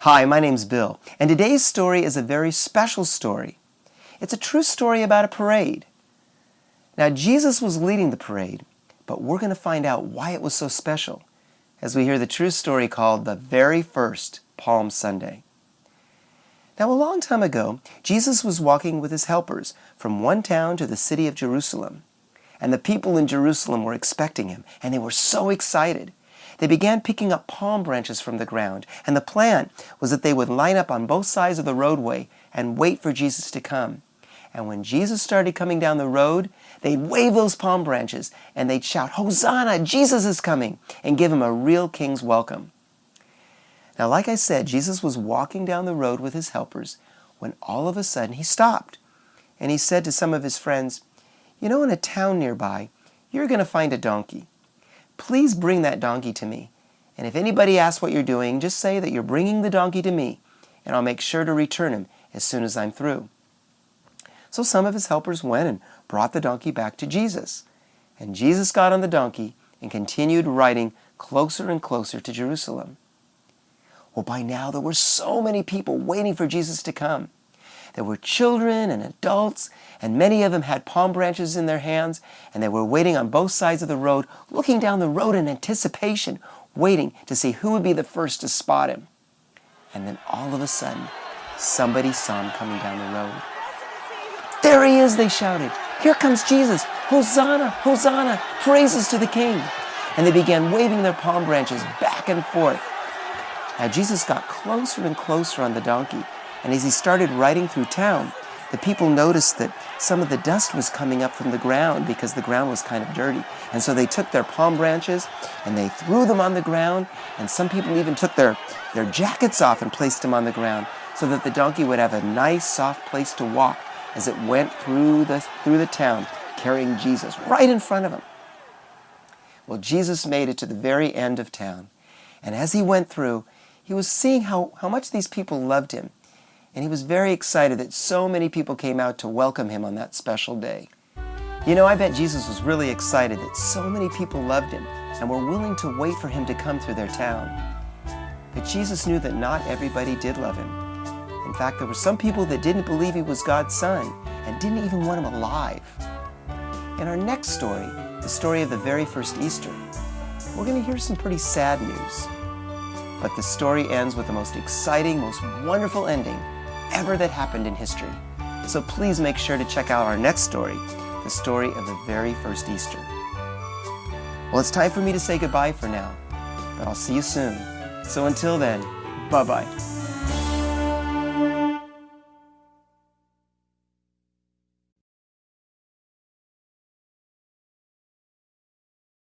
Hi, my name's Bill, and today's story is a very special story. It's a true story about a parade. Now, Jesus was leading the parade, but we're going to find out why it was so special as we hear the true story called the very first Palm Sunday. Now, a long time ago, Jesus was walking with his helpers from one town to the city of Jerusalem. And the people in Jerusalem were expecting him, and they were so excited. They began picking up palm branches from the ground, and the plan was that they would line up on both sides of the roadway and wait for Jesus to come. And when Jesus started coming down the road, they'd wave those palm branches, and they'd shout, "Hosannah, Jesus is coming," and give him a real king's welcome. Now, like I said, Jesus was walking down the road with his helpers when all of a sudden he stopped. And he said to some of his friends, "You know, in a town nearby, you're going to find a donkey. Please bring that donkey to me. And if anybody asks what you're doing, just say that you're bringing the donkey to me, and I'll make sure to return him as soon as I'm through." So some of his helpers went and brought the donkey back to Jesus. And Jesus got on the donkey and continued riding closer and closer to Jerusalem. Well, by now there were so many people waiting for Jesus to come. There were children and adults, and many of them had palm branches in their hands, and they were waiting on both sides of the road, looking down the road in anticipation, waiting to see who would be the first to spot him. And then all of a sudden, somebody saw him coming down the road. "There he is," they shouted. "Here comes Jesus! Hosanna! Hosanna! Praises to the King!" And they began waving their palm branches back and forth. Now Jesus got closer and closer on the donkey, and as he started riding through town, the people noticed that some of the dust was coming up from the ground because the ground was kind of dirty. And so they took their palm branches and they threw them on the ground, and some people even took their jackets off and placed them on the ground so that the donkey would have a nice soft place to walk as it went through the town carrying Jesus right in front of him. Well, Jesus made it to the very end of town, and as he went through, he was seeing how much these people loved him. And he was very excited that so many people came out to welcome him on that special day. You know, I bet Jesus was really excited that so many people loved him and were willing to wait for him to come through their town. But Jesus knew that not everybody did love him. In fact, there were some people that didn't believe he was God's son and didn't even want him alive. In our next story, the story of the very first Easter, we're going to hear some pretty sad news. But the story ends with the most exciting, most wonderful ending ever that happened in history. So please make sure to check out our next story, the story of the very first Easter. Well, it's time for me to say goodbye for now, but I'll see you soon. So until then, bye-bye.